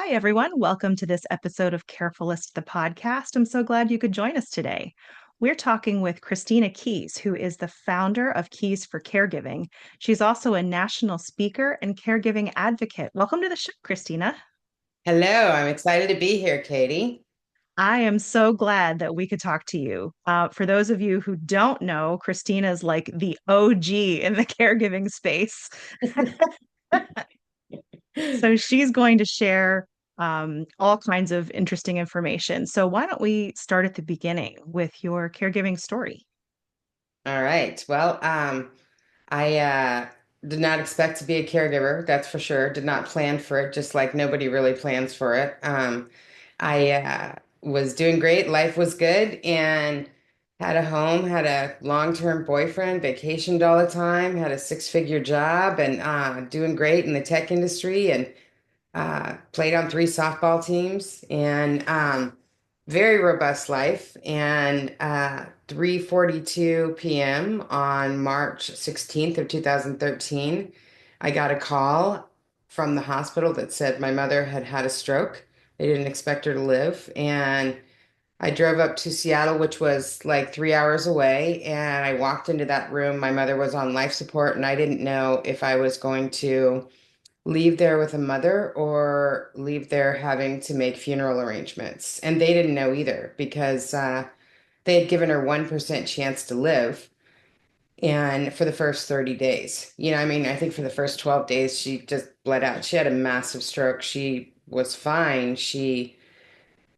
Hi, everyone. Welcome to this episode of Carefulist, the podcast. I'm so glad you could join us today. We're talking with Christina Keys, who is the founder of Keys for Caregiving. She's also a national speaker and caregiving advocate. Welcome to the show, Christina. Hello, I'm excited to be here, Katie. I am so glad that we could talk to you. For those of you who don't know, Christina is like the OG in the caregiving space. So she's going to share all kinds of interesting information. So why don't we start at the beginning with your caregiving story? All right. I did not expect to be a caregiver, that's for sure. Did not plan for it, just like nobody really plans for it. I was doing great, life was good, and had a home, had a long-term boyfriend, vacationed all the time, had a six-figure job, and doing great in the tech industry, and played on three softball teams and very robust life. And 3:42 p.m. on March 16th of 2013, I got a call from the hospital that said my mother had had a stroke. They didn't expect her to live. And I drove up to Seattle, which was like 3 hours away, and I walked into that room. My mother was on life support, and I didn't know if I was going to leave there with a mother or leave there having to make funeral arrangements. And they didn't know either because they had given her 1% chance to live. And for the first 30 days, I mean, I think for the first 12 days, she just bled out. She had a massive stroke. She was fine. She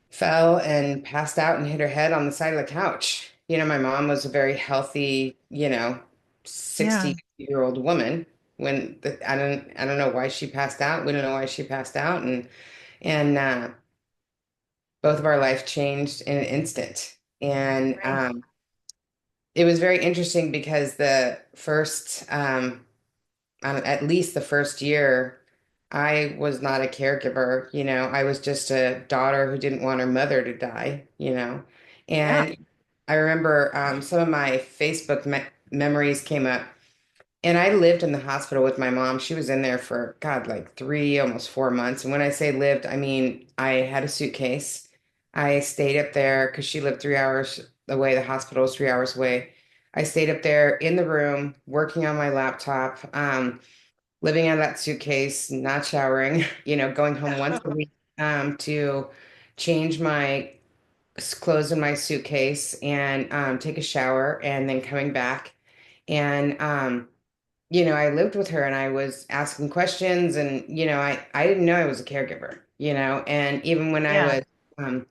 fell and passed out and hit her head on the side of the couch. My mom was a very healthy, Yeah, 60-year-old woman I don't know why she passed out. We don't know why she passed out. And both of our life changed in an instant. And right. it was very interesting because the first at least the first year, I was not a caregiver. I was just a daughter who didn't want her mother to die. Yeah, And I remember some of my Facebook memories came up, and I lived in the hospital with my mom. She was in there for, God, like 3, almost 4 months. And when I say lived, I mean I had a suitcase. I stayed up there because she lived 3 hours away. The hospital was 3 hours away. I stayed up there in the room, working on my laptop, living out of that suitcase, not showering, going home once a week to change my clothes in my suitcase and take a shower, and then coming back. And I lived with her and I was asking questions, and I didn't know I was a caregiver. And even when I yeah, was um,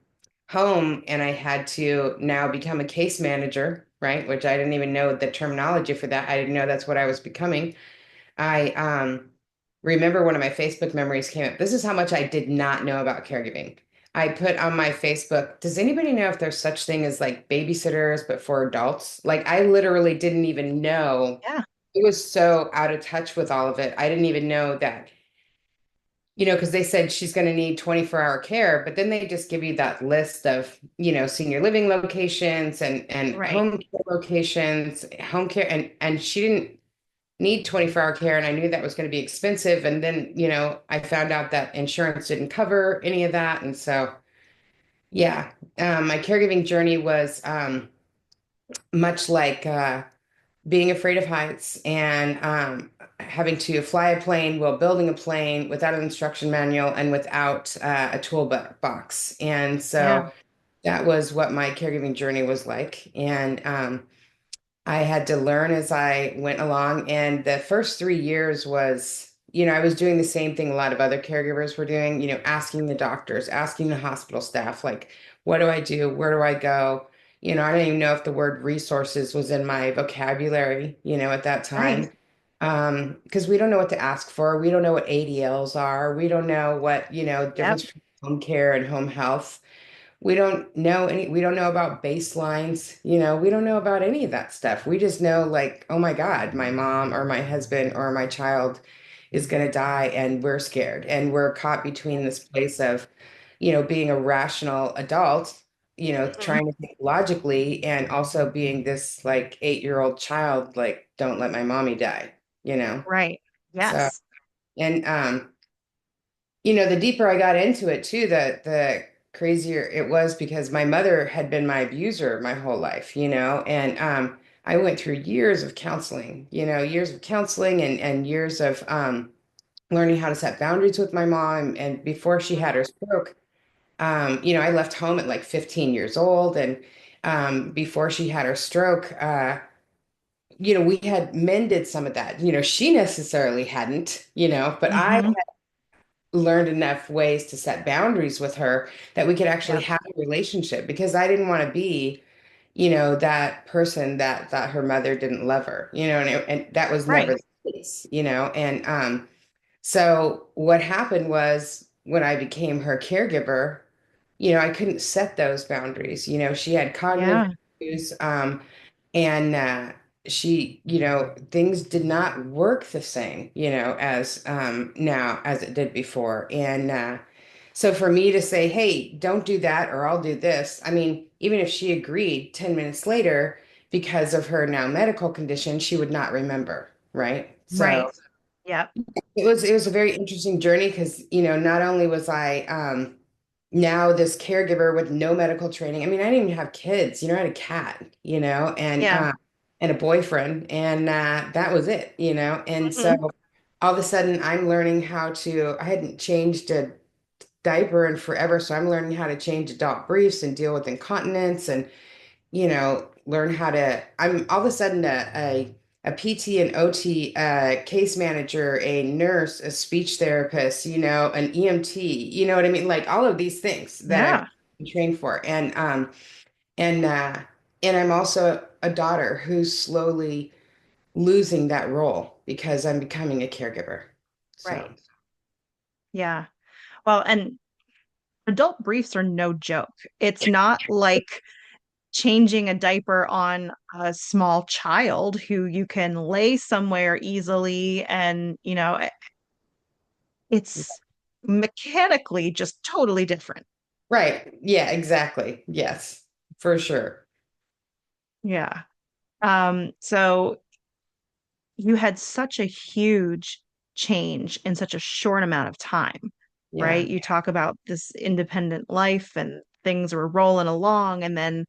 home and I had to now become a case manager, right, which I didn't even know the terminology for that. I didn't know that's what I was becoming. I remember one of my Facebook memories came up. This is how much I did not know about caregiving. I put on my Facebook, does anybody know if there's such thing as like babysitters, but for adults? Like I literally didn't even know. yeah, It was so out of touch with all of it. I didn't even know that, because they said she's going to need 24-hour care, but then they just give you that list of, senior living locations and right. home care locations, home care, and she didn't need 24-hour care, and I knew that was going to be expensive. And then, I found out that insurance didn't cover any of that. And so, yeah, my caregiving journey was much like being afraid of heights and having to fly a plane while building a plane without an instruction manual and without a toolbox. And Yeah, so that was what my caregiving journey was like. And I had to learn as I went along. And the first 3 years was, I was doing the same thing a lot of other caregivers were doing, asking the doctors, asking the hospital staff, like, what do I do? Where do I go? I don't even know if the word resources was in my vocabulary, at that right. time. Because we don't know what to ask for. We don't know what ADLs are. We don't know what, Yep. difference between home care and home health. We don't know about baselines, we don't know about any of that stuff. We just know like, oh my God, my mom or my husband or my child is going to die, and we're scared, and we're caught between this place of, being a rational adult, Mhm. trying to think logically, and also being this like 8-year-old child, like, don't let my mommy die, you know? Right. So, Yes. and the deeper I got into it too, the crazier it was because my mother had been my abuser my whole life, and I went through years of counseling, years of counseling and years of learning how to set boundaries with my mom. And before she had her stroke, I left home at like 15 years old, and before she had her stroke, we had mended some of that. She necessarily hadn't, but I Hmm. learned enough ways to set boundaries with her that we could actually Yep. have a relationship because I didn't want to be, that person that thought her mother didn't love her, and that was never Right. the case, and so what happened was when I became her caregiver, I couldn't set those boundaries. She had cognitive Yeah. issues, and things did not work the same, as now as it did before. And so for me to say, hey, don't do that or I'll do this, I mean, even if she agreed 10 minutes later, because of her now medical condition, she would not remember, right? So Right. Yep. it was a very interesting journey because, not only was I now this caregiver with no medical training. I mean, I didn't even have kids, I had a cat, Yeah. and a boyfriend, and that was it, And Hmm. so all of a sudden I'm learning how to, I hadn't changed a diaper in forever, so I'm learning how to change adult briefs and deal with incontinence and learn how to, I'm all of a sudden a PT and OT, case manager, a nurse, a speech therapist, an EMT, you know what I mean? Like all of these things that I've Yeah. been trained for. And, and I'm also a daughter who's slowly losing that role because I'm becoming a caregiver. So, Right. Yeah. Well, and adult briefs are no joke. It's not like changing a diaper on a small child who you can lay somewhere easily and, it's mechanically just totally different. right. Yeah, exactly. Yes, for sure. Yeah. So you had such a huge change in such a short amount of time, right? Yeah, You talk about this independent life and things were rolling along, and then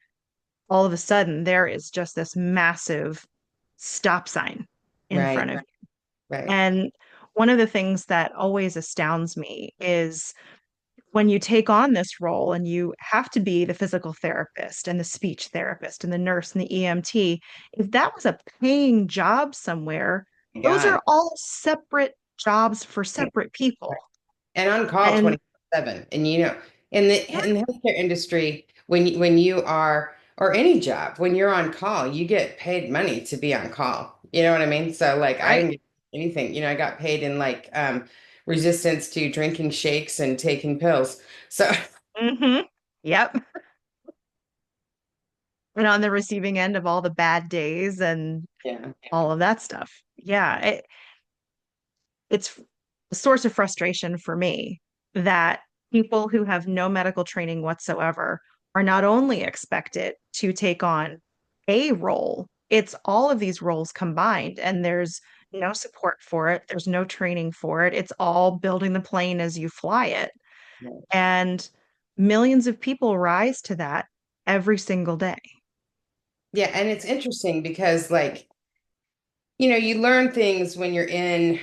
all of a sudden there is just this massive stop sign in right, front of you. right. And one of the things that always astounds me is when you take on this role and you have to be the physical therapist and the speech therapist and the nurse and the EMT, if that was a paying job somewhere, those God. are all separate jobs for separate people. And on call And 24/7. And in the yeah, in the healthcare industry, when you are, or any job, when you're on call, you get paid money to be on call. You know what I mean? So like I right. didn't get anything. I got paid in like resistance to drinking shakes and taking pills. So Hmm. Yep. And on the receiving end of all the bad days and yeah, all of that stuff. Yeah, it's a source of frustration for me that people who have no medical training whatsoever are not only expected to take on a role, it's all of these roles combined, and there's no support for it, there's no training for it. It's all building the plane as you fly it. And millions of people rise to that every single day. yeah. And it's interesting because like you learn things when you're in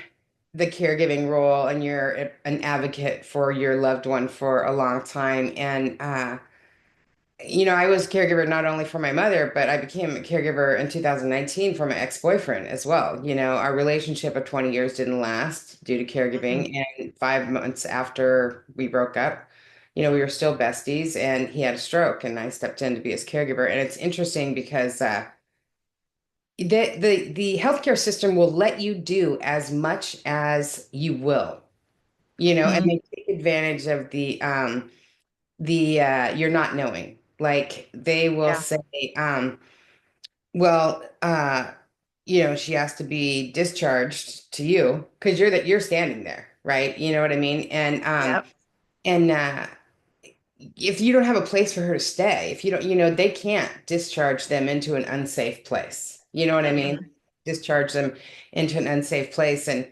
the caregiving role and you're an advocate for your loved one for a long time. And, I was a caregiver not only for my mother, but I became a caregiver in 2019 for my ex-boyfriend as well. Our relationship of 20 years didn't last due to Mhm. caregiving. And 5 months after we broke up, we were still besties and he had a stroke and I stepped in to be his caregiver. And it's interesting because, the healthcare system will let you do as much as you will, and Mhm. they take advantage of the you're not knowing. Like they will Yeah. say, well, she has to be discharged to you because you're standing there, right? You know what I mean? Yep. And if you don't have a place for her to stay, if you don't, they can't discharge them into an unsafe place. You know what I mean? Mhm. Discharge them into an unsafe place. And,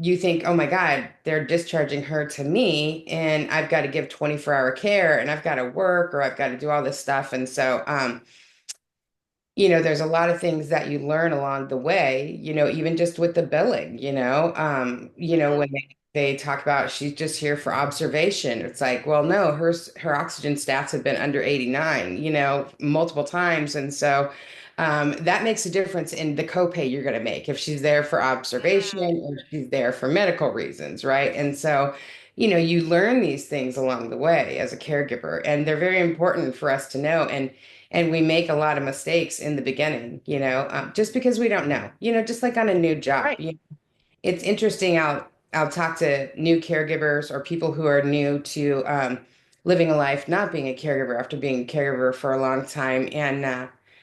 you think, oh my God, they're discharging her to me, and I've got to give 24-hour care, and I've got to work, or I've got to do all this stuff. And so, there's a lot of things that you learn along the way, even just with the billing, Mhm. when they talk about she's just here for observation. It's like, well, no, her oxygen stats have been under 89, multiple times. And so that makes a difference in the copay you're going to make if she's there for observation Mm. or if she's there for medical reasons, right? And so, you learn these things along the way as a caregiver, and they're very important for us to know. And we make a lot of mistakes in the beginning, just because we don't know, just like on a new job. Right, It's interesting. I'll talk to new caregivers or people who are new to living a life not being a caregiver after being a caregiver for a long time, and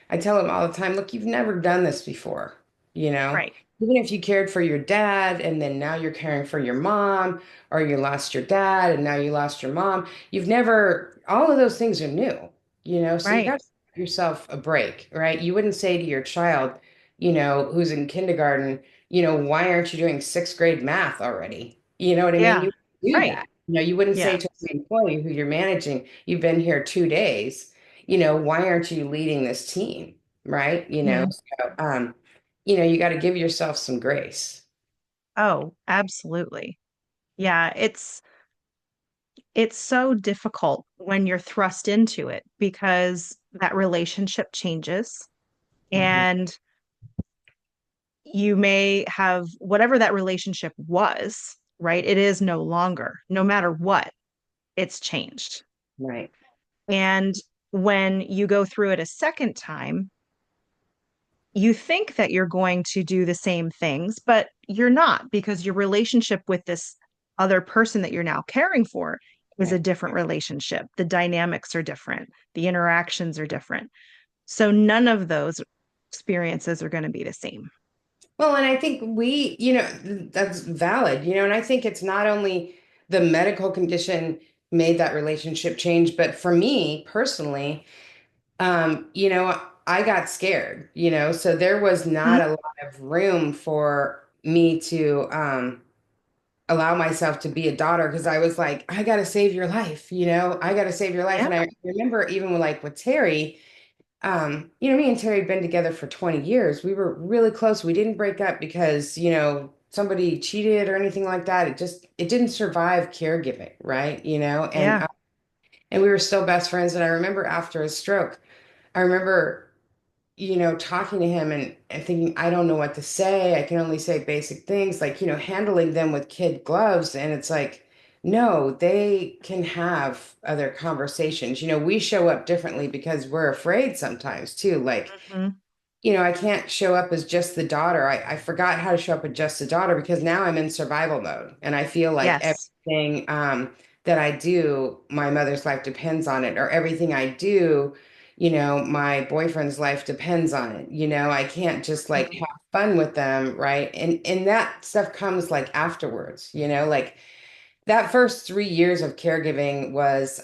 I tell them all the time, look, you've never done this before, you know. right. Even if you cared for your dad and then now you're caring for your mom, or you lost your dad and now you lost your mom, you've never, all of those things are new, so you Right. got to give yourself a break, right? You wouldn't say to your child, who's in kindergarten, why aren't you doing sixth grade math already? You know what I mean? Yeah. You do Right. that. You wouldn't say Yeah. to an employee who you're managing, you've been here 2 days, why aren't you leading this team? Right? Mhm. So, you got to give yourself some grace. Oh, absolutely. Yeah, it's so difficult when you're thrust into it because that relationship changes Mhm. and you may have whatever that relationship was, right? It is no longer, no matter what, it's changed. Right. And when you go through it a second time, you think that you're going to do the same things, but you're not because your relationship with this other person that you're now caring for is a Right. different relationship. The dynamics are different, the interactions are different. So none of those experiences are going to be the same. Well, and I think that's valid, and I think it's not only the medical condition made that relationship change, but for me personally, I got scared, so there was not Mhm. a lot of room for me to allow myself to be a daughter because I was like, I gotta save your life, I gotta save your life. Yeah, And I remember even with Terry, me and Terry had been together for 20 years. We were really close. We didn't break up because, somebody cheated or anything like that. It didn't survive caregiving, right? yeah. And we were still best friends. And I remember after his stroke, I remember, talking to him and thinking, I don't know what to say. I can only say basic things, like, handling them with kid gloves. And it's like, no, they can have other conversations. We show up differently because we're afraid sometimes too. Like, Hmm. I can't show up as just the daughter. I forgot how to show up as just the daughter because now I'm in survival mode. And I feel like Yes. everything that I do, my mother's life depends on it, or everything I do, my boyfriend's life depends on it. I can't just like Mhm. have fun with them, right? And that stuff comes like afterwards, like that first 3 years of caregiving was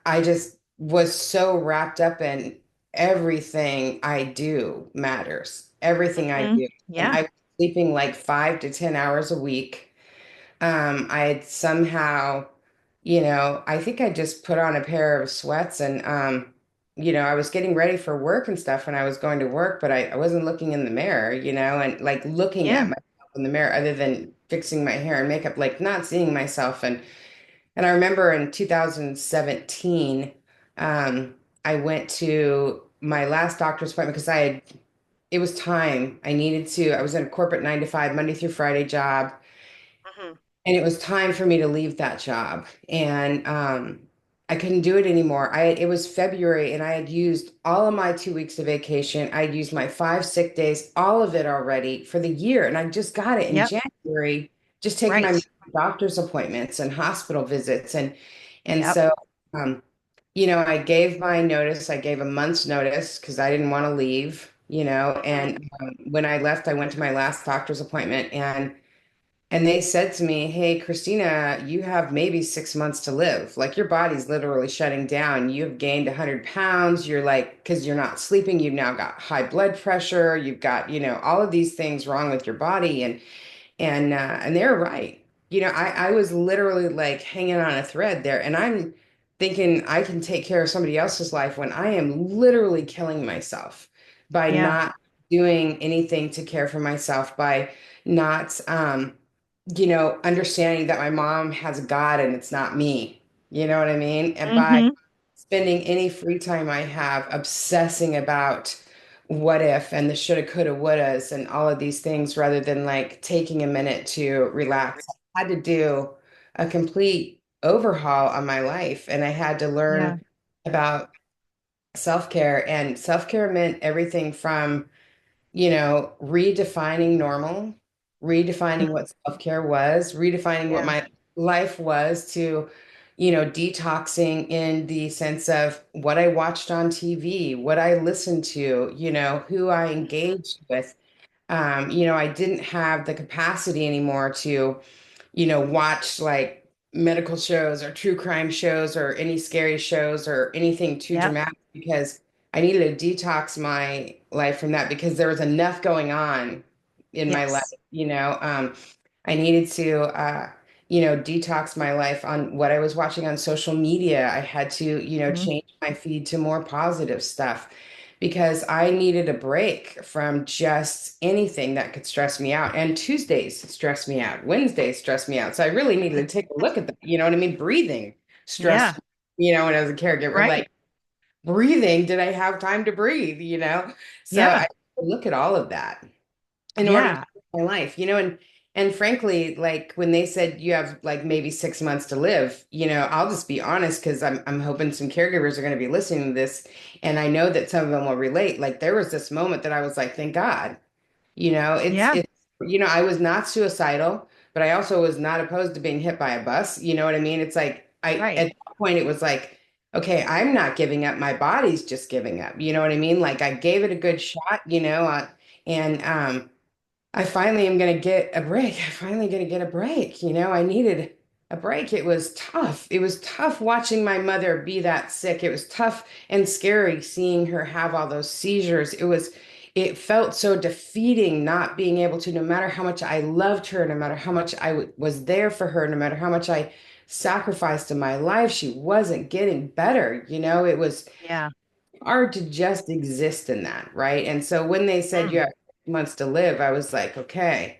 I just was so wrapped up in everything I do matters. Everything I Hmm. do. And Yeah. I was sleeping like 5 to 10 hours a week. I had somehow, I think I just put on a pair of sweats and, I was getting ready for work and stuff when I was going to work, but I wasn't looking in the mirror, and like looking at Yeah. myself in the mirror other than fixing my hair and makeup, like not seeing myself. And I remember in 2017, I went to my last doctor's appointment because it was time. I was in a corporate 9 to 5, Monday through Friday job. Hmm. And it was time for me to leave that job. And I couldn't do it anymore. It was February and I had used all of my 2 weeks of vacation. I'd used my 5 sick days, all of it already for the year. And I just got it in Yep. January, just taking my Right. doctor's appointments and hospital visits. And Yep. so I gave my notice. I gave a month's notice because I didn't want to leave, Hmm. and when I left, I went to my last doctor's appointment and And they said to me, "Hey, Christina, you have maybe 6 months to live. Like your body's literally shutting down. You've gained 100 pounds. You're like, because you're not sleeping, you've now got high blood pressure. You've got, all of these things wrong with your body." And they're right. I was literally like hanging on a thread there, and I'm thinking I can take care of somebody else's life when I am literally killing myself by Yeah. not doing anything to care for myself, by not understanding that my mom has a God and it's not me. You know what I mean? And by Hmm. spending any free time I have obsessing about what if and the shoulda, coulda, wouldas and all of these things rather than like taking a minute to relax. I had to do a complete overhaul on my life, and I had to Yeah. learn about self-care. And self-care meant everything from redefining normal, redefining Mhm. what self-care was, redefining what Yeah. my life was, to, detoxing in the sense of what I watched on TV, what I listened to, who I engaged with. I didn't have the capacity anymore to watch like medical shows or true crime shows or any scary shows or anything too Yep. dramatic, because I needed to detox my life from that because there was enough going on in my life. Yes. I needed to, detox my life on what I was watching on social media. I had to, Mhm. change my feed to more positive stuff because I needed a break from just anything that could stress me out. And Tuesdays stress me out, Wednesdays stress me out. So I really needed to take a look at that. You know what I mean? Breathing Yeah. stressed, when I was a caregiver, Right. like breathing, did I have time to breathe? So Yeah. I look at all of that in order to Yeah. live my life, and frankly, like when they said you have like maybe 6 months to live, I'll just be honest because I'm hoping some caregivers are going to be listening to this, and I know that some of them will relate. Like there was this moment that I was like, thank God. Yeah. I was not suicidal, but I also was not opposed to being hit by a bus. You know what I mean? It's like Right. at that point it was like, okay, I'm not giving up. My body's just giving up. You know what I mean? Like I gave it a good shot, and I finally am going to get a break. I finally going to get a break. I needed a break. It was tough. It was tough watching my mother be that sick. It was tough and scary seeing her have all those seizures. It felt so defeating not being able to, no matter how much I loved her, no matter how much was there for her, no matter how much I sacrificed in my life, she wasn't getting better. It was Yeah. hard to just exist in that, right? And so when they said you Mm. have 6 months to live, I was like, okay,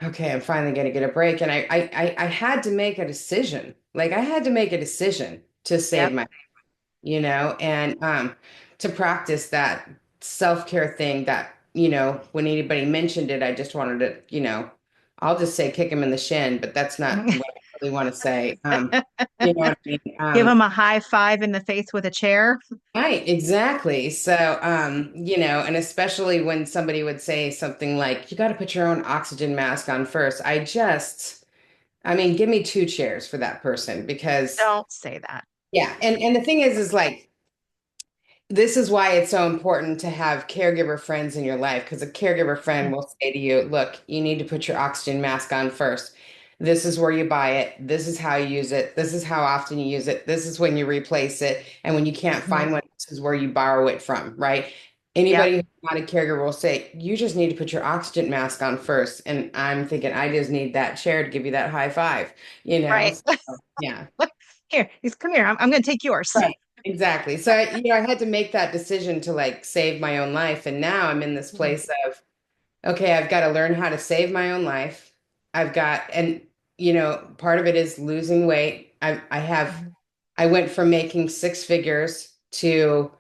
I'm finally going to get a break. And I had to make a decision. Like I had to make a decision to save Yep. my, and to practice that self-care thing that, when anybody mentioned it, I just wanted to, I'll just say kick him in the shin, but that's not what I really want to say. You know what I mean? Give them a high five in the face with a chair. Right, exactly. So, and especially when somebody would say something like, you got to put your own oxygen mask on first. I mean, give me two chairs for that person because, Don't say that. yeah. And the thing is like, this is why it's so important to have caregiver friends in your life, because a caregiver friend Mhm. will say to you, look, you need to put your oxygen mask on first. This is where you buy it. This is how you use it. This is how often you use it. This is when you replace it. And when you can't Mhm. find one, this is where you borrow it from, right? Yep. Anybody who's not a caregiver will say, you just need to put your oxygen mask on first. And I'm thinking, I just need that chair to give you that high five, you know? Right. So, yeah. Here, he's come here. I'm going to take yours. Right. Exactly. So I had to make that decision to like save my own life. And now I'm in this Mhm. place of, okay, I've got to learn how to save my own life. And part of it is losing weight. Mhm. I went from making six figures to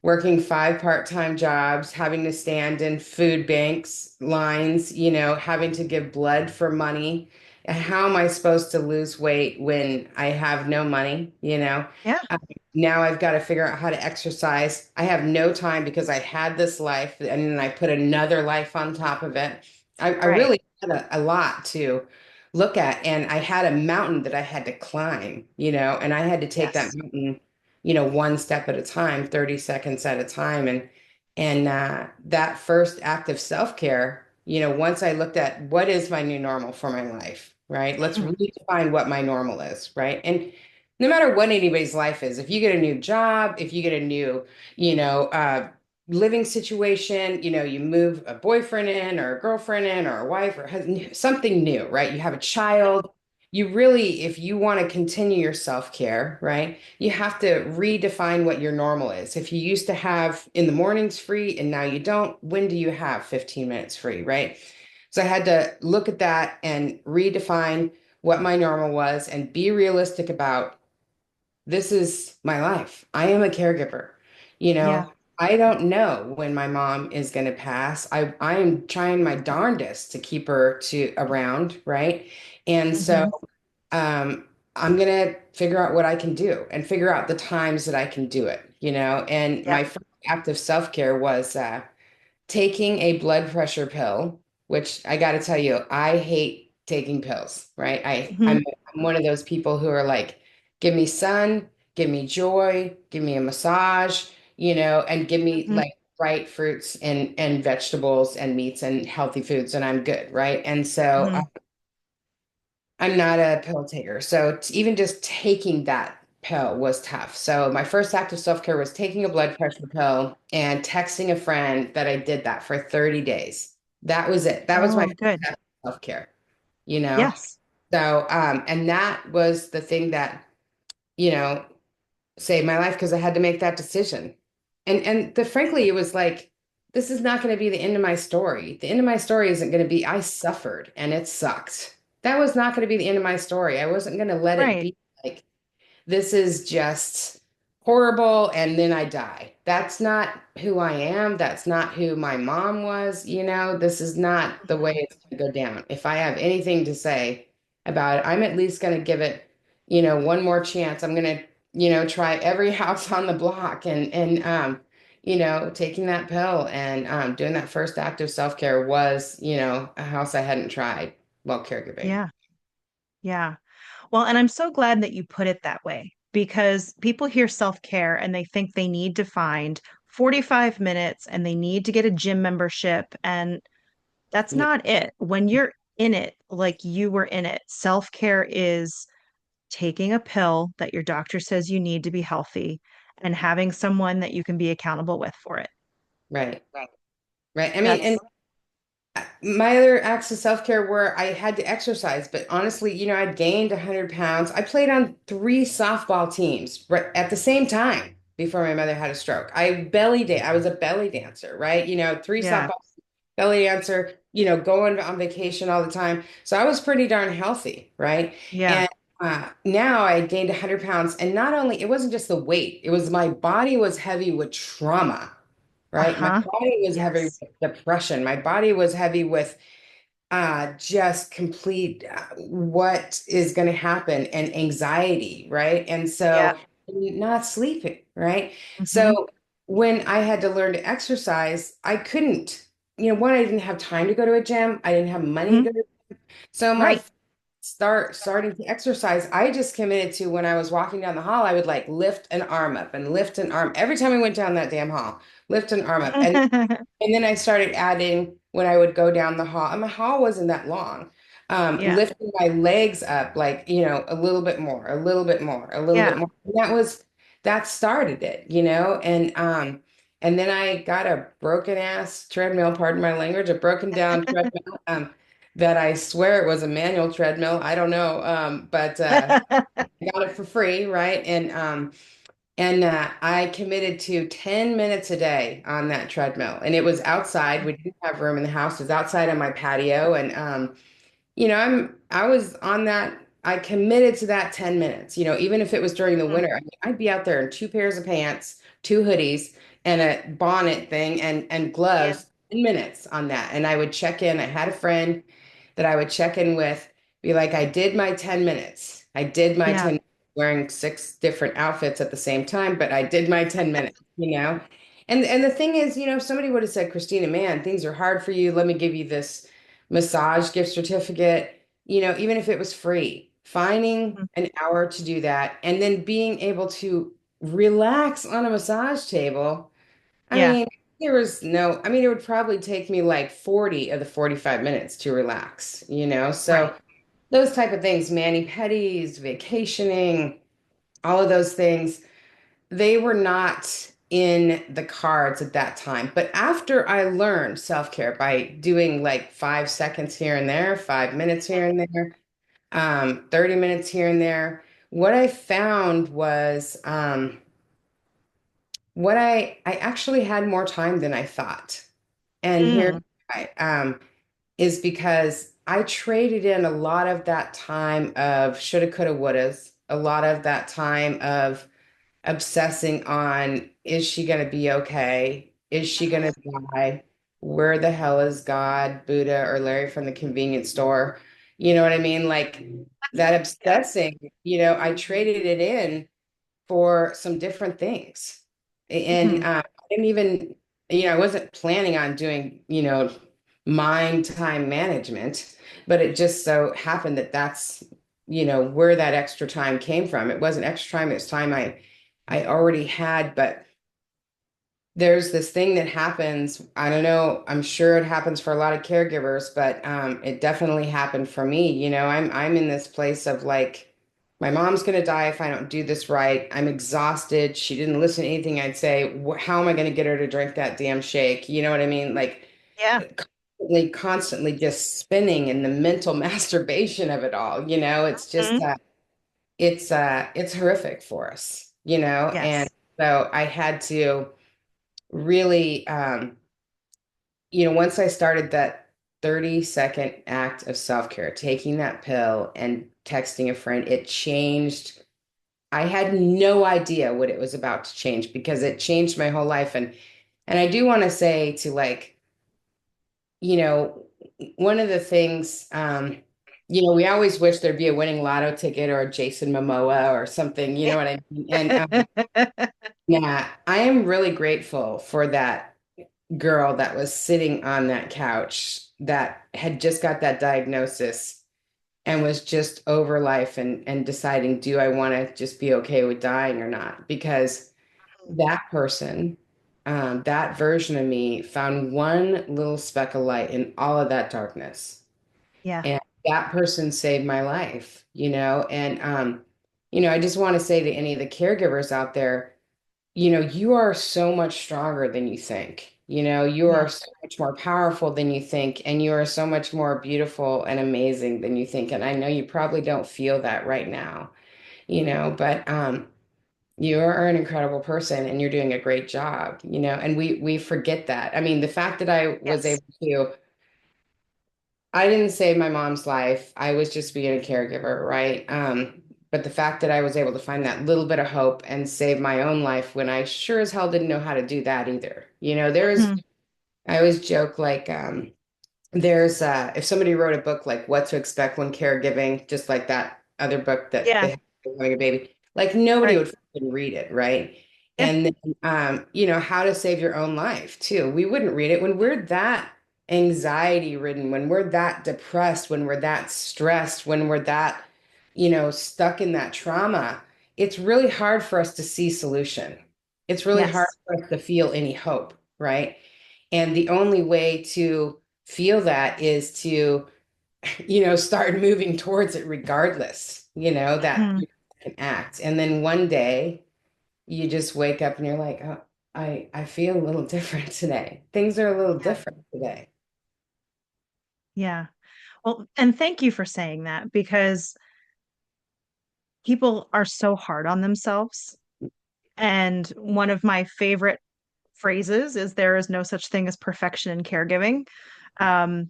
working five part-time jobs, having to stand in food banks, lines, having to give blood for money. How am I supposed to lose weight when I have no money? Yeah. Um, Now I've got to figure out how to exercise. I have no time because I had this life and then I put another life on top of it. I Right. really had a lot to look at, and I had a mountain that I had to climb, and I had to take that Yes. mountain one step at a time, 30 seconds at a time. And that first act of self-care. once I looked at what is my new normal for my life, right? Let's Mhm. redefine what my normal is, right? And no matter what anybody's life is, if you get a new job, if you get a new, you know, living situation, you move a boyfriend in or a girlfriend in or a wife or something new, right? You have a child. You really, if you want to continue your self-care, right, you have to redefine what your normal is. If you used to have in the mornings free and now you don't, when do you have 15 minutes free, right? So I had to look at that and redefine what my normal was and be realistic about this is my life. I am a caregiver. You Yeah. know, I don't know when my mom is going to pass. I am trying my darndest to keep her to around, right? And so Hmm. um, I'm gonna figure out what I can do and figure out the times that I can do it, And Yep. my first act of self-care was taking a blood pressure pill, which I got to tell you, I hate taking pills, right? I Hmm. I'm I'm one of those people who are like, give me sun, give me joy, give me a massage, and give me Hmm. like bright fruits and vegetables and meats and healthy foods, and I'm good, right? And so Hmm. I'm not a pill taker. So even just taking that pill was tough. So my first act of self-care was taking a blood pressure pill and texting a friend that I did that for 30 days. That was it. That was my Oh, first good. act of self-care, you know? Yes. So, and that was the thing that, you know, saved my life because I had to make that decision. And frankly, it was like, this is not going to be the end of my story. The end of my story isn't going to be I suffered and it sucked. That was not going to be the end of my story. I wasn't going to let it Right. be like this is just horrible and then I die. That's not who I am. That's not who my mom was. This is not the way Mhm. it's going to go down. If I have anything to say about it, I'm at least going to give it, one more chance. I'm going to, try every house on the block and taking that pill and doing that first act of self-care was, a house I hadn't tried while caregiving. Yeah. Yeah. Well, and I'm so glad that you put it that way because people hear self-care and they think they need to find 45 minutes and they need to get a gym membership. And that's Yeah, not it. When you're in it, like you were in it, self-care is taking a pill that your doctor says you need to be healthy and having someone that you can be accountable with for it. right. Right. I mean, and That's, my other acts of self-care were I had to exercise, but honestly, I'd gained 100 pounds. I played on three softball teams right at the same time before my mother had a stroke. I was a belly dancer, right? Three yeah, softball belly dancer, going on vacation all the time. So I was pretty darn healthy, right? yeah, And now I gained 100 pounds. And not only, it wasn't just the weight, it was my body was heavy with trauma, right? My uh-huh, body was heavy yes, with depression. My body was heavy with just complete what is going to happen and anxiety, right? And yeah, so not sleeping, right? hmm, So when I had to learn to exercise, I couldn't, one, I didn't have time to go to a gym. I didn't have money hmm, to go to. So my right, starting to exercise, I just committed to when I was walking down the hall, I would like lift an arm up and lift an arm every time I went down that damn hall, lift an arm up. And then I started adding when I would go down the hall, and my hall wasn't that long, yeah, lifting my legs up like, a little bit more, a little bit more, a little bit yeah. more. And that started it, and then I got a broken ass treadmill, pardon my language, a broken down treadmill, that I swear it was a manual treadmill. I don't know, but I got it for free, right? And I committed to 10 minutes a day on that treadmill. And it was outside. We didn't have room in the house. It was outside on my patio. And I was on that. I committed to that 10 minutes, even if it was during the winter. I mean, I'd be out there in two pairs of pants, two hoodies, and a bonnet thing and Yeah, gloves, 10 minutes on that. And I would check in. I had a friend that I would check in with, be like, I did my 10 minutes. I did my yeah, 10 wearing six different outfits at the same time, but I did my 10 minutes. And the thing is, if somebody would have said, Christina, man, things are hard for you. Let me give you this massage gift certificate, even if it was free, finding mhm, an hour to do that and then being able to relax on a massage table. I yeah, mean, there was no, I mean, it would probably take me like 40 of the 45 minutes to relax, you know? Right. So those type of things, mani-pedis, vacationing, all of those things, they were not in the cards at that time. But after I learned self-care by doing like 5 seconds here and there, 5 minutes here and there, 30 minutes here and there, what I found was what I actually had more time than I thought. And here Mm, I is because I traded in a lot of that time of shoulda, coulda, wouldas, a lot of that time of obsessing on is she going to be okay? Is she going mhm. to die? Where the hell is God, Buddha, or Larry from the convenience store? You know what I mean? Like that Yes. obsessing, I traded it in for some different things. And Mhm. I didn't even, I wasn't planning on doing, mind time management, but it just so happened that that's, where that extra time came from. It wasn't extra time, it was time I already had, but there's this thing that happens. I don't know. I'm sure it happens for a lot of caregivers, but it definitely happened for me. I'm in this place of like, my mom's gonna die if I don't do this right. I'm exhausted. She didn't listen to anything I'd say. How am I gonna get her to drink that damn shake? You know what I mean? Like Yeah. constantly just spinning in the mental masturbation of it all. It's just Mhm. it's horrific for us. And Yes. so I had to really, once I started that 30-second act of self-care, taking that pill and texting a friend, it changed. I had no idea what it was about to change because it changed my whole life. And I do want to say to like, you know, one of the things, we always wish there'd be a winning lotto ticket or a Jason Momoa or something, you know what I mean? And yeah, I am really grateful for that girl that was sitting on that couch that had just got that diagnosis and was just over life and deciding, do I want to just be okay with dying or not? Because that person, that version of me found one little speck of light in all of that darkness. Yeah. And that person saved my life, and I just want to say to any of the caregivers out there, you are so much stronger than you think. You Yeah. are so much more powerful than you think, and you are so much more beautiful and amazing than you think. And I know you probably don't feel that right now, but you are an incredible person and you're doing a great job, and we forget that. I mean, the fact that I was Yes. able to I didn't save my mom's life. I was just being a caregiver, right? But the fact that I was able to find that little bit of hope and save my own life when I sure as hell didn't know how to do that either. Mhm. I always joke like, there's if somebody wrote a book like What to Expect When Caregiving, just like that other book that Yeah. they have having a baby, like nobody Right. would fucking read it, right? Yeah. And then how to save your own life too. We wouldn't read it when we're that anxiety ridden, when we're that depressed, when we're that stressed, when we're that, stuck in that trauma. It's really hard for us to see solution. It's really hard Yes. for us to feel any hope, right? And the only way to feel that is to, start moving towards it regardless, that Mhm. can act. And then one day you just wake up and you're like, oh, I feel a little different today. Things are a little Yeah. different today. Yeah. Well, and thank you for saying that because people are so hard on themselves. And one of my favorite phrases is there is no such thing as perfection in caregiving.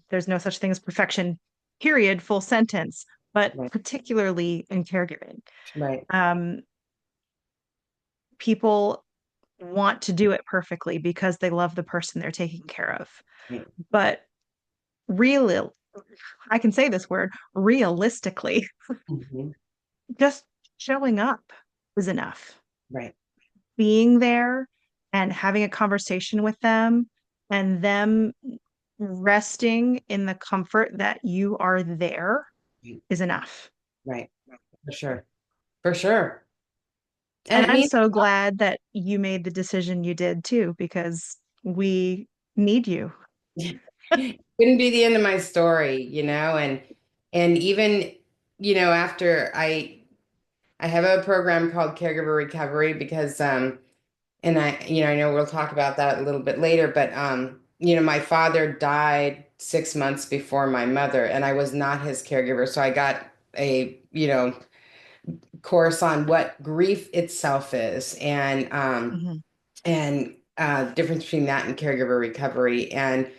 There's no such thing as perfection, period, full sentence, but Right, particularly in caregiving. right, Um, People want to do it perfectly because they love the person they're taking care of. right. But really, I can say this word, realistically, Mhm. just showing up is enough. Right, Being there and having a conversation with them and them resting in the comfort that you are there right, is enough. right. For sure. For sure. And And it I'm means, so glad that you made the decision you did too, because we need you. Wouldn't be the end of my story, and even, after I have a program called Caregiver Recovery because and I know we'll talk about that a little bit later, but my father died 6 months before my mother, and I was not his caregiver. So I got a, course on what grief itself is Hmm. and difference between that and caregiver recovery. And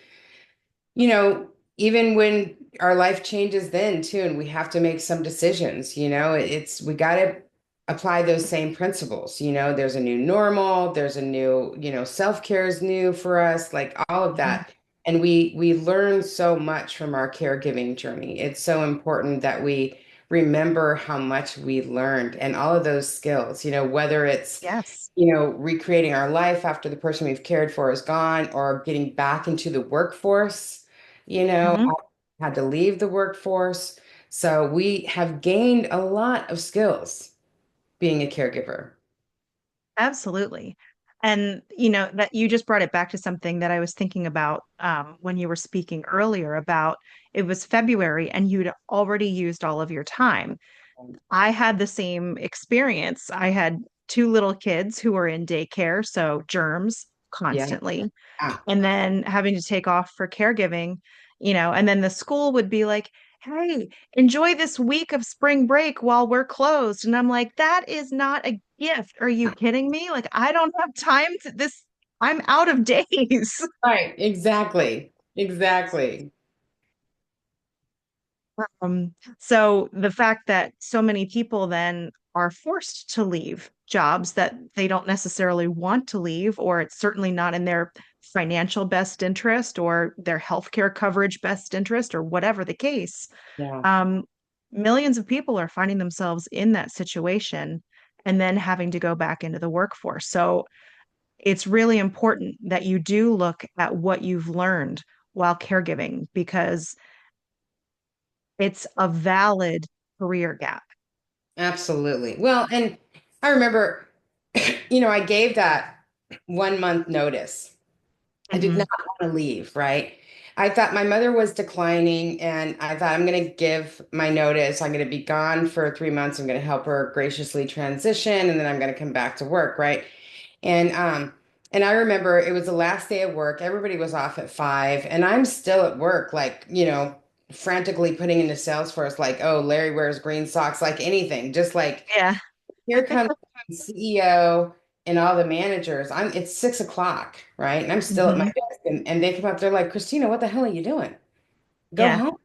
you know, even when our life changes then too, and we have to make some decisions, we got to apply those same principles. There's a new normal, there's a new, self-care is new for us, like all of Hmm. that. And we learn so much from our caregiving journey. It's so important that we remember how much we learned and all of those skills, whether it's Yes. recreating our life after the person we've cared for is gone or getting back into the workforce. Hmm. I had to leave the workforce. So we have gained a lot of skills being a caregiver. Absolutely. And that you just brought it back to something that I was thinking about when you were speaking earlier about it was February and you'd already used all of your time. I had the same experience. I had two little kids who were in daycare, so germs Yeah. constantly, Ah, and then having to take off for caregiving, and then the school would be like, "Hey, enjoy this week of spring break while we're closed." And I'm like, "That is not a gift. Are you kidding me? Like, I don't have time to this. I'm out of days." right. Exactly. Exactly. So the fact that so many people then are forced to leave jobs that they don't necessarily want to leave, or it's certainly not in their financial best interest or their healthcare coverage best interest, or whatever the case, Yeah. um, millions of people are finding themselves in that situation and then having to go back into the workforce. So it's really important that you do look at what you've learned while caregiving because it's a valid career gap. Absolutely. Well, and I remember, I gave that 1 month notice. I did Hmm. not want to leave, right? I thought my mother was declining, and I thought I'm going to give my notice. I'm going to be gone for 3 months. I'm going to help her graciously transition, and then I'm going to come back to work, right? And and I remember it was the last day of work. Everybody was off at 5, and I'm still at work, like, frantically putting into Salesforce, like, oh, Larry wears green socks, like anything, just like Yeah. here comes the CEO and all the managers. It's 6 o'clock, right? And I'm still at my Hmm. desk, and they come up, they're like, Christina, what the hell are you doing? Go Yeah. home,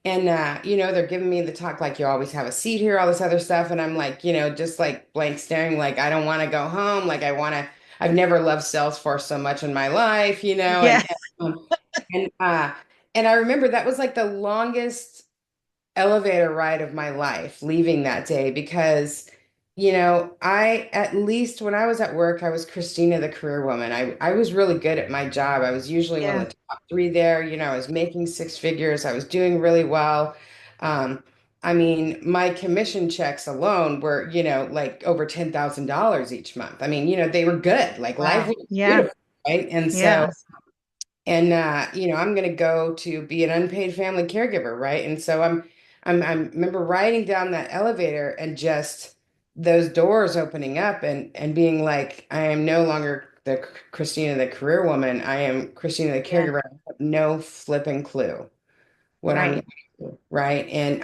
they're giving me the talk like you always have a seat here, all this other stuff. And I'm like, just like blank staring, like I don't want to go home. Like I've never loved Salesforce so much in my life, Yeah. and uh and I remember that was like the longest elevator ride of my life leaving that day because I at least when I was at work I was Christina the career woman. I was really good at my job. I was usually one Yeah. of the top three there. I was making six figures. I was doing really well. um I mean, my commission checks alone were, like over $10,000 each month. I mean, they were good. Like life Wow. was Yeah. beautiful, right? And so Yeah. I'm going to go to be an unpaid family caregiver, right? And so I remember riding down that elevator and just those doors opening up and being like, I am no longer the Christina, the career woman. I am Christina, the Yeah. caregiver. I have no flipping clue what I'm going Right. to do, right? And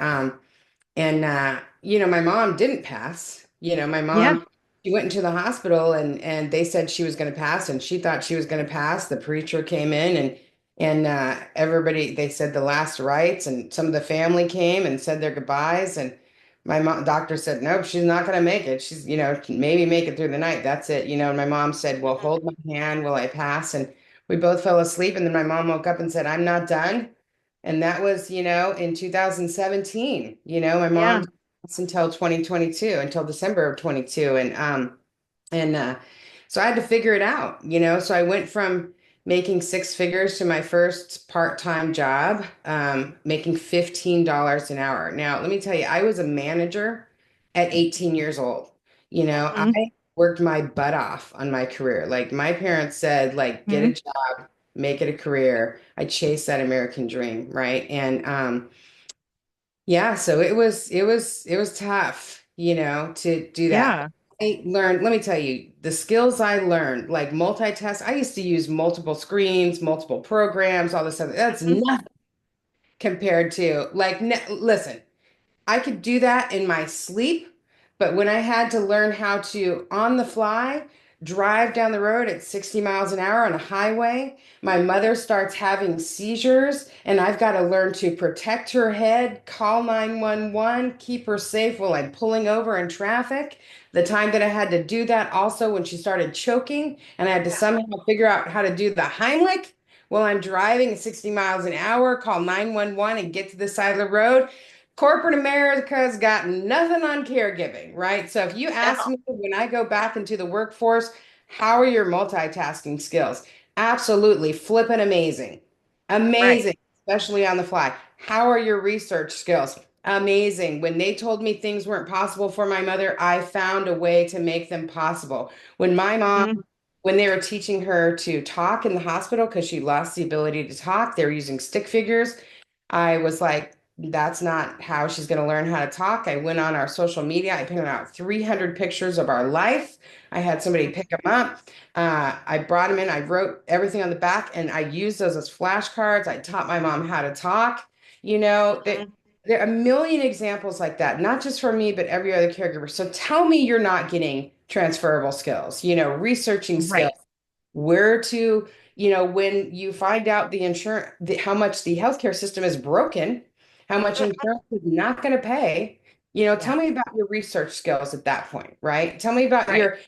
my mom didn't pass. My Yeah. mom, she went into the hospital and they said she was going to pass and she thought she was going to pass. The preacher came in and everybody, they said the last rites and some of the family came and said their goodbyes. And my mom, doctor said, nope, she's not going to make it. She's, maybe make it through the night. That's it. And my mom said, well, Mhm. hold my hand while I pass. And we both fell asleep. And then my mom woke up and said, I'm not done. And that was, in 2017. My Yeah. mom until 2022, until December of 22. And so I had to figure it out, So I went from making six figures to my first part-time job, making $15 an hour. Now, let me tell you, I was a manager at 18 years old. You know, Mhm. worked my butt off on my career. Like my parents said, like get a Mhm. job, make it a career. I chased that American dream, right? And yeah, so it was tough, to do that. Yeah. I learned, let me tell you, the skills I learned, like multitask, I used to use multiple screens, multiple programs, all this stuff. That's Mhm. nothing compared to like, listen, I could do that in my sleep, but when I had to learn how to, on the fly, drive down the road at 60 miles an hour on a highway, my mother starts having seizures, and I've got to learn to protect her head, call 911, keep her safe while I'm pulling over in traffic. The time that I had to do that also when she started choking, and I had to somehow figure out how to do the Heimlich while I'm driving at 60 miles an hour, call 911 and get to the side of the road. Corporate America's got nothing on caregiving, right? So if you ask No. me when I go back into the workforce, how are your multitasking skills? Absolutely flippin' amazing. Right. Amazing, especially on the fly. How are your research skills? Amazing. When they told me things weren't possible for my mother, I found a way to make them possible. When my mom, Mhm. when they were teaching her to talk in the hospital because she lost the ability to talk, they were using stick figures. I was like, that's not how she's going to learn how to talk. I went on our social media. I printed out 300 pictures of our life. I had somebody pick them up. I brought them in. I wrote everything on the back and I used those as flashcards. I taught my mom how to talk. You know, that Mhm. there are a million examples like that, not just for me, but every other caregiver. So tell me you're not getting transferable skills, researching skills, Right. where to, when you find out how much the healthcare system is broken, how much Mhm. insurance is not going to pay, Yeah. tell me about your research skills at that point, right? Tell me about Right. your,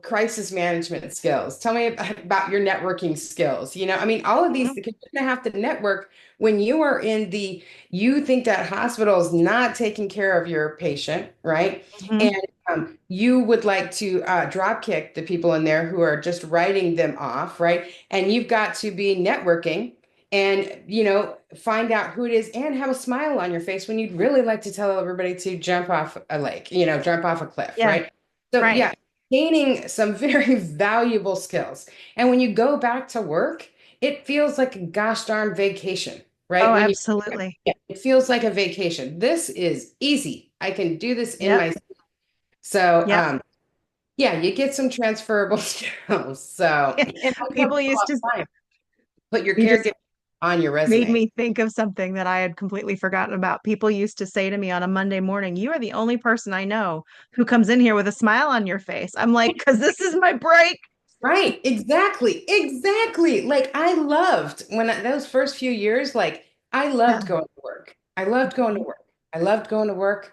crisis management skills. Tell me about your networking skills. I mean, all of these, Mhm. because you're going to have to network when you are you think that hospital is not taking care of your patient, right? Mhm. And you would like to drop kick the people in there who are just writing them off, right? And you've got to be networking and, find out who it is and have a smile on your face when you'd really like to tell everybody to jump off a lake, jump off a cliff, Yeah. right? So, Right. yeah, gaining some very valuable skills. And when you go back to work, it feels like a gosh darn vacation, right? Oh, When you, absolutely. yeah, it feels like a vacation. This is easy. I can do this in Yep. my so, Yep. yeah, you get some transferable skills. So, and I tell People people used all to, the time, put your you just caregiving on your made resume. me think of something that I had completely forgotten about. People used to say to me on a Monday morning, "You are the only person I know who comes in here with a smile on your face." I'm like, "Because this is my break." Right, exactly, exactly. Like I loved those first few years, like I Yeah. loved going to work. I loved going to Mhm. work. I loved going to work.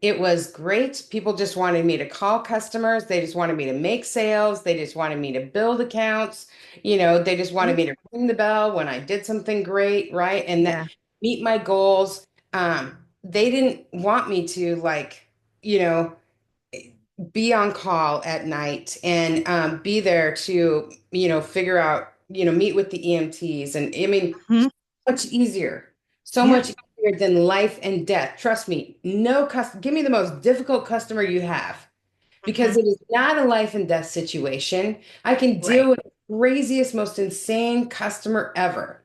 It was great. People just wanted me to call customers. They just wanted me to make sales. They just wanted me to build accounts. They just wanted me to ring the bell when I did something great, right? And that Yeah. meet my goals. They didn't want me to like, you know, be on call at night and be there to, figure out, meet with the EMTs. And I mean, Mhm. much easier, so Yeah. much easier than life and death. Trust me, give me the most difficult customer you have because Mhm. it is not a life and death situation. I can Right. deal with the craziest, most insane customer ever.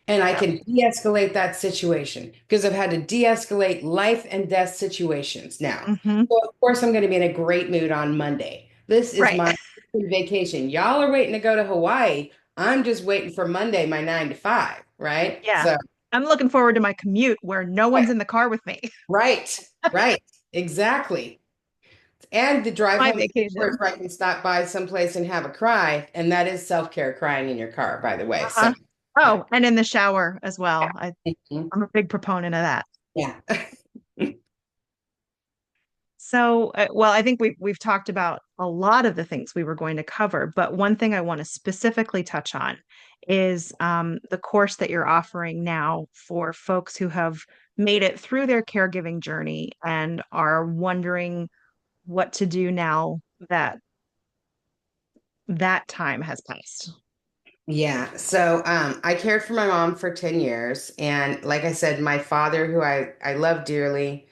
And I Yep. can de-escalate that situation because I've had to de-escalate life and death situations now. Mhm. So of course I'm going to be in a great mood on Monday. This is Right. my vacation. Y'all are waiting to go to Hawaii. I'm just waiting for Monday, my 9 to 5, right? Yeah. So I'm looking forward to my commute where no one's in the car with me. right, right, exactly. And the drive My home afterwards vacation. where I can stop by someplace and have a cry. And that is self-care crying in your car, by the way. So Uh-huh. yeah. Oh, and in the shower as well. Mhm. I'm a big proponent of that. Yeah. So, well, I think we've talked about a lot of the things we were going to cover, but one thing I want to specifically touch on is the course that you're offering now for folks who have made it through their caregiving journey and are wondering what to do now that that time has passed. Yeah. So I cared for my mom for 10 years. And like I said, my father, who I love dearly,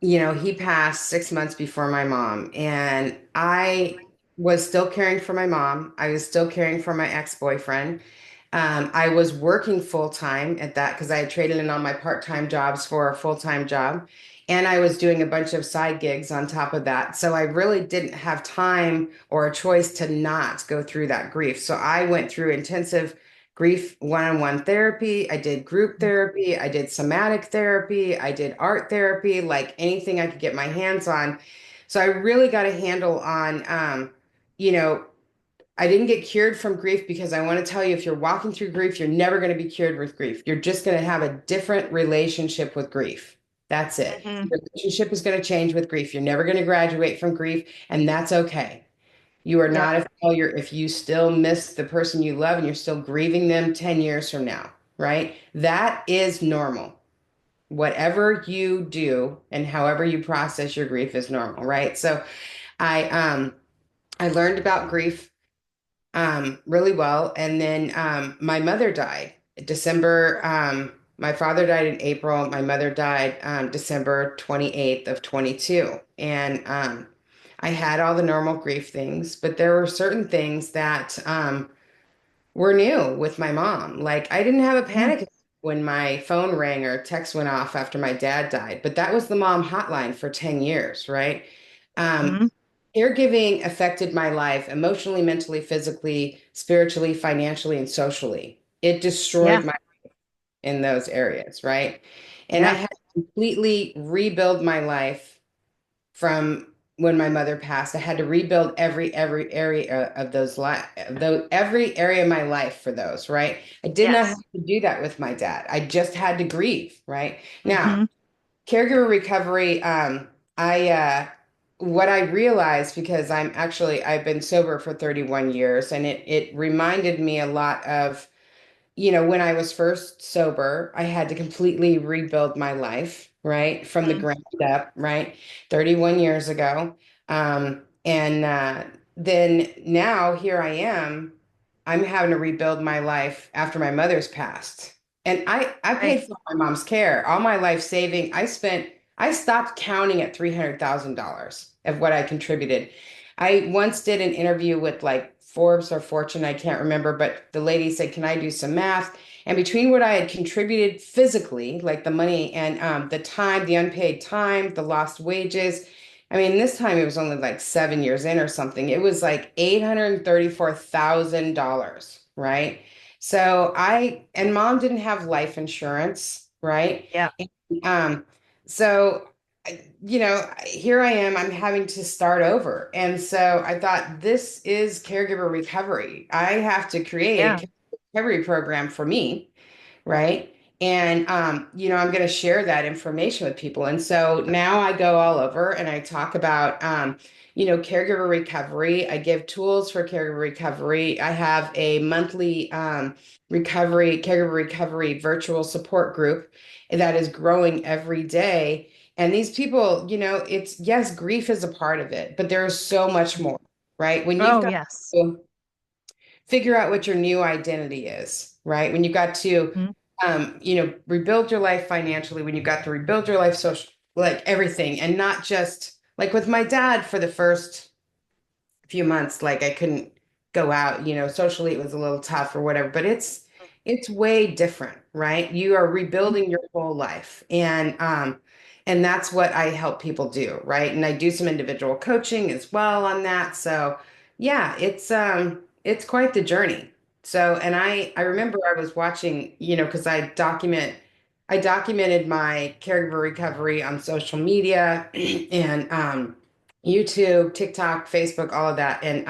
he passed 6 months before my mom, and I was still caring for my mom. I was still caring for my ex-boyfriend. I was working full time at that because I had traded in all my part-time jobs for a full-time job. And I was doing a bunch of side gigs on top of that. So I really didn't have time or a choice to not go through that grief. So I went through intensive grief one-on-one therapy. I did group therapy. I did somatic therapy. I did art therapy, like anything I could get my hands on. So I really got a handle on, you know, I didn't get cured from grief because I want to tell you, if you're walking through grief, you're never going to be cured with grief. You're just going to have a different relationship with grief. That's it. Hmm. Your relationship is going to change with grief. You're never going to graduate from grief, and that's okay. You are Yep. not a failure if you still miss the person you love and you're still grieving them 10 years from now, right? That is normal. Whatever you do and however you process your grief is normal, right? So I learned about grief really well. And then my mother died December. My father died in April. My mother died December 28th of 22. And I had all the normal grief things, but there were certain things that were new with my mom. Like I didn't have a Mm. panic attack when my phone rang or text went off after my dad died, but that was the mom hotline for 10 years, right? Um, Mhm. Caregiving affected my life emotionally, mentally, physically, spiritually, financially, and socially. It Yeah. destroyed my in those areas, right? And I Yeah. had to completely rebuild my life from when my mother passed. I had to rebuild every area of every area of my life for those, right? I did not have Yes. to do that with my dad. I just had to grieve, right? Now, Hmm. caregiver recovery, I what I realized because I've been sober for 31 years, and it reminded me a lot of, when I was first sober, I had to completely rebuild my life, right? From the Hmm. ground up, right? 31 years ago. And then now here I am, I'm having to rebuild my life after my mother's passed. And I Right. paid for my mom's care. All my life saving, I stopped counting at $300,000 of what I contributed. I once did an interview with like Forbes or Fortune, I can't remember, but the lady said, "Can I do some math?" And between what I had contributed physically, like the money and the time, the unpaid time, the lost wages, I mean, this time it was only like 7 years in or something. It was like $834,000, right? And mom didn't have life insurance, right? Yeah. Um, so, here I am, I'm having to start over. And so I thought, this is caregiver recovery. I have to create Yeah. a recovery program for me, right? And I'm going to share that information with people. And so now I go all over and I talk about caregiver recovery. I give tools for caregiver recovery. I have a monthly caregiver recovery virtual support group that is growing every day. And these people, it's yes, grief is a part of it, but there is so much more, right? When you've Oh, got yes. to figure out what your new identity is, right? When you got to, Mhm. rebuild your life financially, when you got to rebuild your life social, like everything, and not just like with my dad for the first few months, like I couldn't go out, socially it was a little tough or whatever, but it's way different, right? You are Mhm. rebuilding your whole life. And that's what I help people do, right? And I do some individual coaching as well on that. So yeah, it's quite the journey. So and I remember I was watching, because I documented my caregiver recovery on social media and YouTube, TikTok, Facebook, all of that. And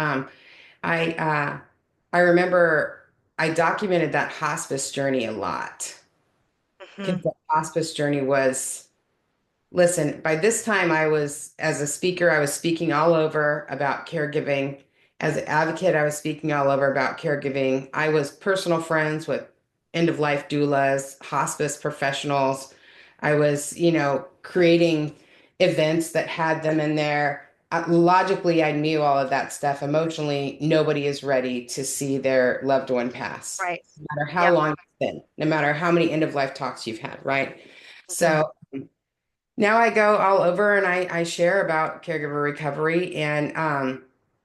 I I remember I documented that hospice journey a lot because Mhm. the hospice journey was, listen, by this time as a speaker, I was speaking all over about caregiving. As an advocate, I was speaking all over about caregiving. I was personal friends with end of life doulas, hospice professionals. I was, creating events that had them in there. Logically, I knew all of that stuff. Emotionally, nobody is ready to see their loved one pass, Right. no matter how Yep. long it's been, no matter how many end of life talks you've had, right? Mhm. So, Now I go all over and I share about caregiver recovery and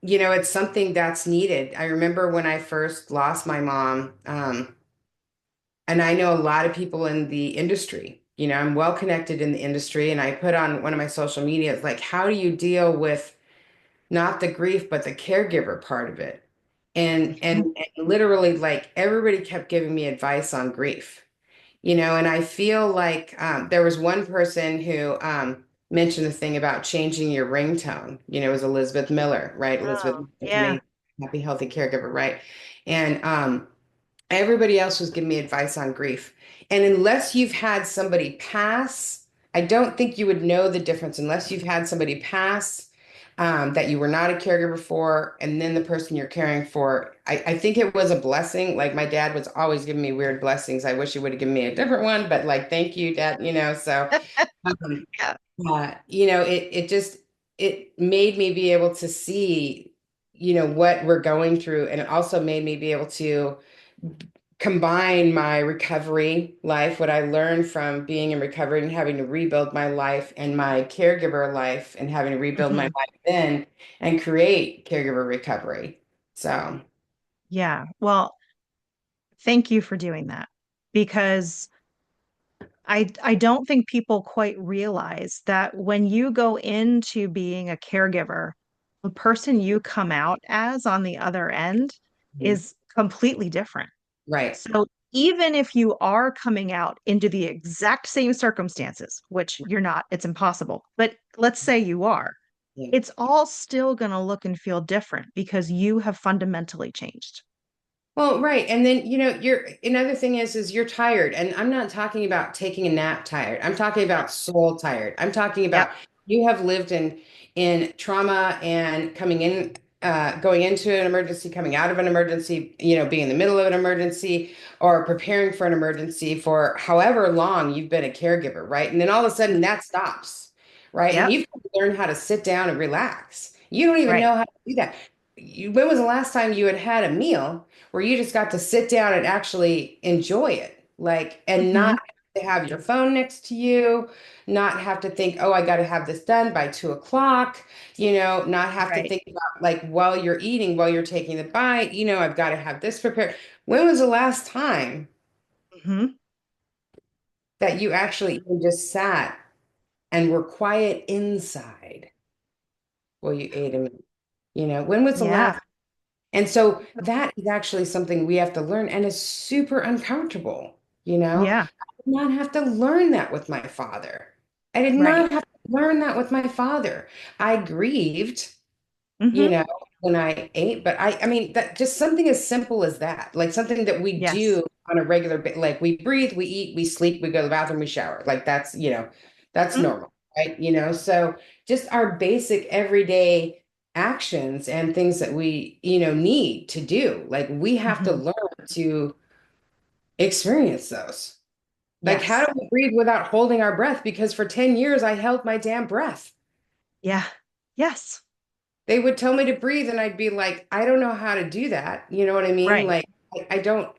it's something that's needed. I remember when I first lost my mom, and I know a lot of people in the industry. I'm well connected in the industry, and I put on one of my social medias like, how do you deal with not the grief, but the caregiver part of it? And literally like everybody kept giving me advice on grief. And I feel like there was one person who mentioned the thing about changing your ringtone. It was Elizabeth Miller, right? Elizabeth Oh, Miller's yeah. amazing, happy, healthy caregiver, right? And everybody else was giving me advice on grief. And unless you've had somebody pass, I don't think you would know the difference unless you've had somebody pass that you were not a caregiver for, and then the person you're caring for. I think it was a blessing. Like my dad was always giving me weird blessings. I wish he would have given me a different one, but like, thank you, Dad, so um, Yeah. it made me be able to see, what we're going through, and it also made me be able to combine my recovery life, what I learned from being in recovery and having to rebuild my life, and my caregiver life and having to rebuild my Hmm. life then and create caregiver recovery. So, Yeah. Well, thank you for doing that because I don't think people quite realize that when you go into being a caregiver, the person you come out as on the other end mhm. is completely different. Right. So even if you are coming out into the exact same circumstances, which you're not, it's impossible, but let's say you are, Yeah. it's all still going to look and feel different because you have fundamentally changed. Well, right. And then, another thing is you're tired. And I'm not talking about taking a nap tired. I'm talking about soul tired. I'm talking Yep. about you have lived in trauma and going into an emergency, coming out of an emergency, being in the middle of an emergency or preparing for an emergency for however long you've been a caregiver, right? And then all of a sudden that stops, right? And Yep. you've got to learn how to sit down and relax. You don't even Right. know how to do that. When was the last time you had had a meal where you just got to sit down and actually enjoy it, like, and not Hmm. have to have your phone next to you, not have to think, oh, I got to have this done by 2 o'clock, not have to Right. think about like while you're eating, while you're taking the bite, I've got to have this prepared. When was the last time Hmm. that you actually even just sat and were quiet inside while you ate a meal? When was the Yeah. last? And so that is actually something we have to learn and is super uncomfortable, Yeah. I did not have to learn that with my father. I did Right. not have to learn that with my father. I grieved, you Hmm. know, when I ate, but I mean, that just something as simple as that, like something that we Yes. do on a regular like we breathe, we eat, we sleep, we go to the bathroom, we shower. Like that's Mhm. normal, right? So just our basic everyday actions and things that we, need to do. Like we have to Hmm. learn to experience those. Like, how Yes. do we breathe without holding our breath? Because for 10 years, I held my damn breath. Yeah. Yes. They would tell me to breathe, and I'd be like, I don't know how to do that. You know what I mean? Right. Like, I don't,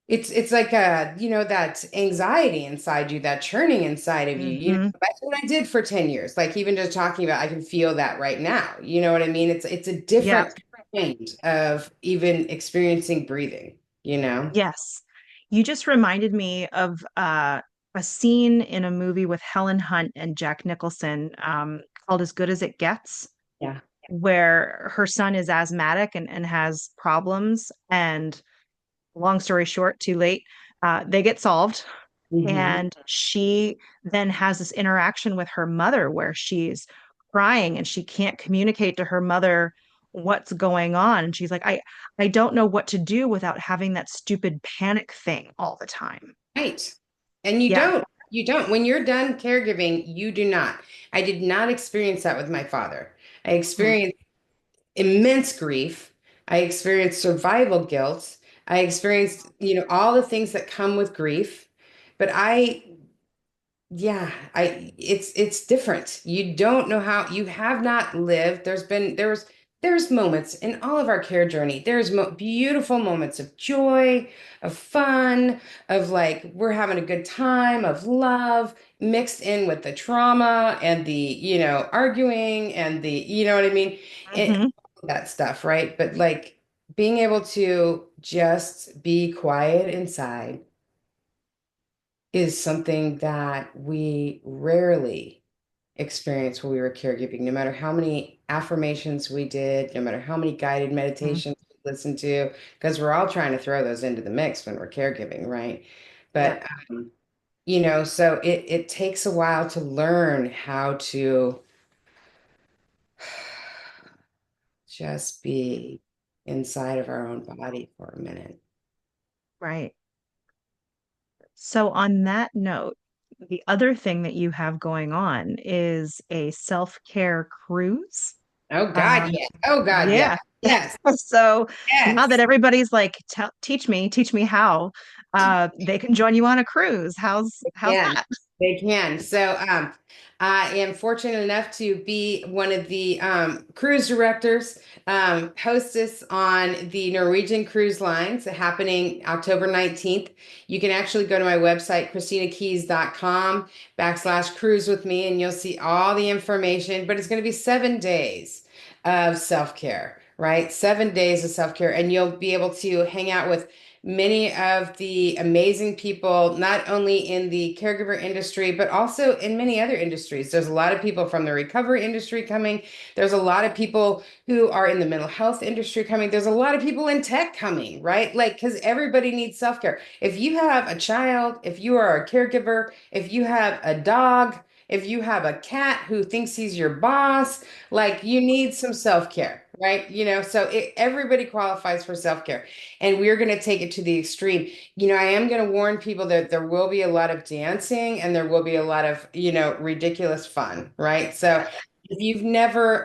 it's like that anxiety inside you, that churning inside of you. Hmm. That's what I did for 10 years. Like, even just talking about, I can feel that right now. You know what I mean? It's a Yep. different kind of even experiencing breathing. Yes. You just reminded me of a scene in a movie with Helen Hunt and Jack Nicholson called As Good as It Gets, Yeah. where her son is asthmatic and has problems. And long story short, too late, they get solved. Hmm. And she then has this interaction with her mother where she's crying and she can't communicate to her mother what's going on. And she's like, I don't know what to do without having that stupid panic thing all the time. Right. And you Yeah. don't. You don't. When you're done caregiving, you do not. I did not experience that with my father. I Mhm. experienced immense grief. I experienced survival guilt. I experienced, all the things that come with grief. But it's different. You don't know how, you have not lived. There was there's moments in all of our care journey. There's mo beautiful moments of joy, of fun, of like we're having a good time, of love mixed in with the trauma and the, arguing and the, you know what I mean? Hmm. That stuff, right? But like being able to just be quiet inside is something that we rarely experience when we were caregiving, no matter how many affirmations we did, no matter how many guided meditations we listened to, because we're all trying to throw those into the mix when we're caregiving, right? Yeah. But so it takes a while to learn how to just be inside of our own body for a minute. Right. So, on that note, the other thing that you have going on is a self-care cruise. Oh God, Um, yeah. Oh God, yeah. yeah. Yes. So now that Yes. everybody's like, teach me how, they can join you on a cruise. How's can. that? They can. So I am fortunate enough to be one of the cruise directors, hostess on the Norwegian Cruise Lines happening October 19th. You can actually go to my website, ChristinaKeys.com/cruise with me, and you'll see all the information. But it's going to be 7 days of self-care, right? 7 days of self-care, and you'll be able to hang out with many of the amazing people, not only in the caregiver industry, but also in many other industries. There's a lot of people from the recovery industry coming. There's a lot of people who are in the mental health industry coming. There's a lot of people in tech coming, right? Like, because everybody needs self-care. If you have a child, if you are a caregiver, if you have a dog, if you have a cat who thinks he's your boss, like you need some self-care, right? So everybody qualifies for self-care, and we're going to take it to the extreme. I am going to warn people that there will be a lot of dancing and there will be a lot of, ridiculous fun, right? So if you've never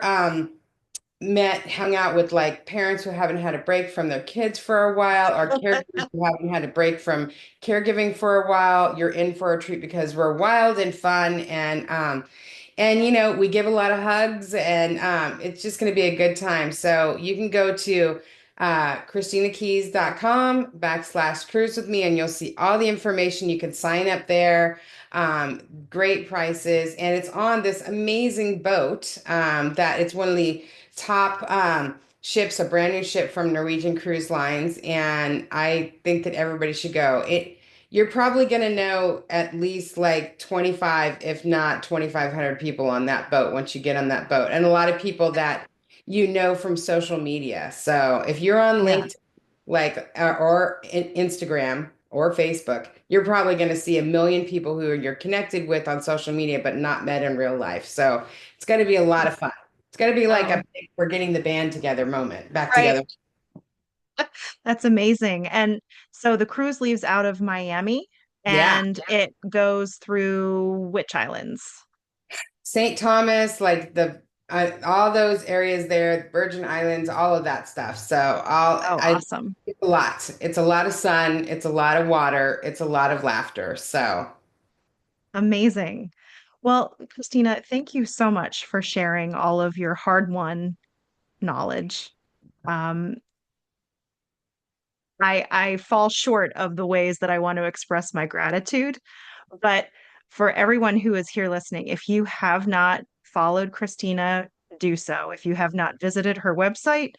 hung out with like parents who haven't had a break from their kids for a while, or caregivers who haven't had a break from caregiving for a while, you're in for a treat because we're wild and fun, and we give a lot of hugs, and it's just going to be a good time. So you can go to ChristinaKeys.com/cruise with me, and you'll see all the information. You can sign up there. Great prices, and it's on this amazing boat that it's one of the top ships, a brand new ship from Norwegian Cruise Lines, and I think that everybody should go. You're probably going to know at least like 25, if not 2,500 people on that boat once you get on that boat, and a lot of people that from social media. So if you're on Yeah. LinkedIn, like or Instagram or Facebook, you're probably going to see a million people who you're connected with on social media, but not met in real life. So it's going to be a lot of fun. It's going to be like Oh, a big, we're getting the band together moment, back right. together. That's amazing. And so the cruise leaves out of Miami Yeah. and it goes through which islands? St. Thomas, like the all those areas there, Virgin Islands, all of that stuff. So Oh, awesome. it's a lot. It's a lot of sun. It's a lot of water. It's a lot of laughter. So Amazing. Well, Christina, thank you so much for sharing all of your hard-won knowledge. Um, I fall short of the ways that I want to express my gratitude, but for everyone who is here listening, if you have not followed Christina, do so. If you have not visited her website,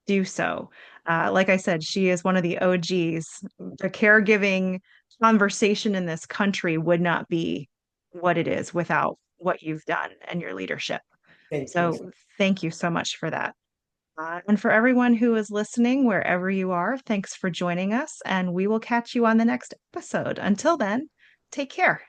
do so. Like I said, she is one of the OGs. The caregiving conversation in this country would not be what it is without what you've done and your leadership. thank you. So thank you so much for that. And for everyone who is listening, wherever you are, thanks for joining us, and we will catch you on the next episode. Until then, take care.